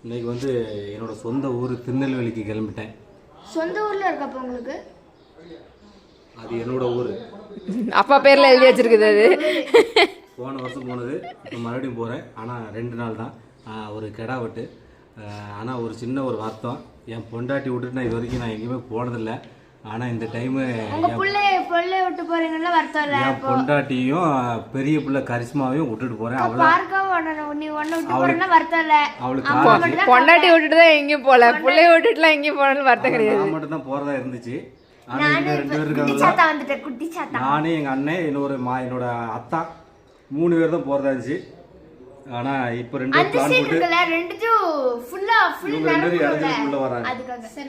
இன்னைக்கு வந்து என்னோட சொந்த ஊர் திருநெல்வேலிக்கு கிளம்பிட்டேன். சொந்த ஊர்ல இருக்கப்ப உங்களுக்கு? அது என்னோட ஊர். அப்பா பேர்ல எழுதி வச்சிருக்குது அது. போன வருஷம் போனது, இப்போ மறுபடியும் போகிறேன். ஆனால் 2 நாள் தான், ஒரு கெடா வெட்டு. ஆனால் ஒரு சின்ன ஒரு வருத்தம், என் பொண்டாட்டி விட்டுட்டு நான் இது வரைக்கும் நான் எங்கேயுமே போனதில்லை. ஆனால் இந்த டைமு பிள்ளை விட்டு போறீங்கன்னா வருத்தம் இல்லை. என் பொண்டாட்டியும் பெரிய பிள்ளை கரிஷ்மாவையும் விட்டுட்டு போகிறேன். அவளுக்கு பொண்டாட்டி விட்டுட்டு தான் எங்கேயும் போகல, பிள்ளைய விட்டுட்டுலாம் எங்கேயும் போனாலும் வருத்தம் கிடையாது. நான் மட்டும் தான் போகிறதா இருந்துச்சு. ஆனால் இங்கே 2 பேர் இருக்காங்க. நானே எங்கள் அண்ணன் என்னோட அத்தா 3 பேர் தான் போகிறதா இருந்துச்சு. ஆனால் இப்போ 2 பேர் பிளான் போட்டு வராங்க.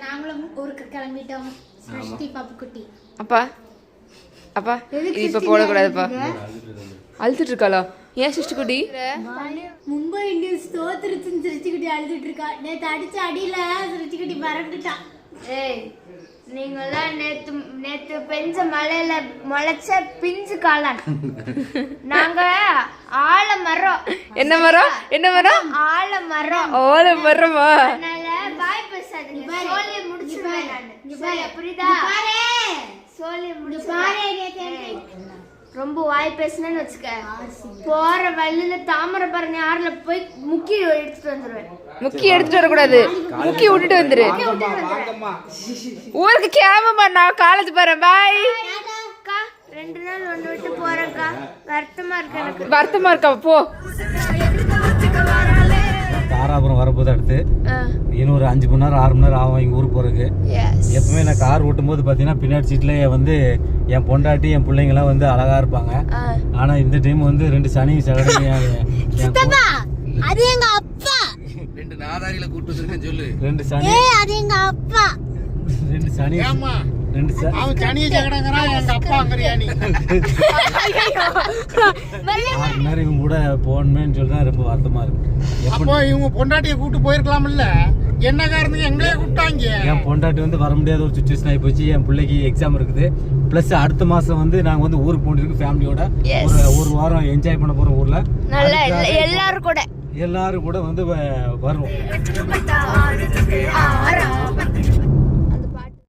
நாங்களும் ஊருக்கு கிளம்பிட்டோம். அப்பா அப்பா இப்போ போடக்கூடாதுப்பா. அழுதுட்டு இருக்காளா? ஏன் சிஸ்டி குட்டி? மும்பை இந்தியன்ஸ் தோத்துருச்சுன்னு சிரிச்சுக்குட்டி அழுதுட்டு இருக்கா. நேத்து அடிச்ச அடியில சிரிச்சுக்குட்டி மறந்துட்டான். ஏய், நீங்களாம் நேத்து பெஞ்ச மழையில முளைச்ச பிஞ்சு காளான். நாங்க ஆலமரம். என்ன மரம்? என்ன மரம்? ஆலமரம். ஆலமரமா? அதனால பாய் பேசாதீங்க. சோலிய முடிச்சுடுவேன் நானு. புரியுதா? சோலிய முடிச்சுடுவேன். ரொம்ப வாய் பேசுனேன்னு வச்சுக்க, போற வழியில தாமிரபரணி ஆறுல போய் முக்கி எடுத்துட்டு வந்துருவேன். முக்கி எடுத்துட்டு வரக்கூடாது, முக்கி விட்டுட்டு வந்துரு. ஊருக்கு கேமமா, நான் காலேஜ் போறேன். பாய். 2 நாள் ஒன்று விட்டு போறேன்க்கா. வருத்தமா இருக்கு எனக்கு. வருத்தமா இருக்கா? போ. தாராபுரம் வரப்போது அடுத்து இன்னும் ஒரு 5 மணி நேரம் 6 மணி நேரம் ஆகும் எங்கள் ஊருக்கு போகிறதுக்கு. எப்பவுமே நான் கார் ஓட்டும் போது பார்த்தீங்கன்னா பின்னாடி சீட்லேயே வந்து என் பொண்டாட்டி என் பிள்ளைங்களாம் வந்து அழகா இருப்பாங்க. ஆனால் இந்த டைம் வந்து 2 சனி சகடையும் அது எங்க அப்பா. 2 நாதாரியில கூட்டு வந்திருக்கேன் சொல்லு. 2 சனி. அது எங்க அப்பா. 2 சனி. அவன் சனிய சகடங்கறான், எங்க அப்பாங்கறியா நீ. 6 நேரம் இவங்க கூட போகணுமேன்னு சொல்லி தான் ரொம்ப வருத்தமா இருக்கு. அப்போ இவங்க பொண்டாட்டியை கூட்டு போயிருக்கலாம்ல, என்ன காரணத்துக்கு எங்களே கூப்பிட்டாங்க? என் பொண்டாட்டி வந்து வர முடியாத ஒரு சுச்சுவேஷன் ஆகி போச்சு. என் பிள்ளைக்கு எக்ஸாம் இருக்குது. ப்ளஸ் அடுத்த மாசம் வந்து நாங்கள் வந்து ஊருக்கு போயிருக்கு ஃபேமிலியோட. ஒரு வாரம் என்ஜாய் பண்ண போகிறோம் ஊரில். எல்லாரும் கூட வந்து வருவோம்.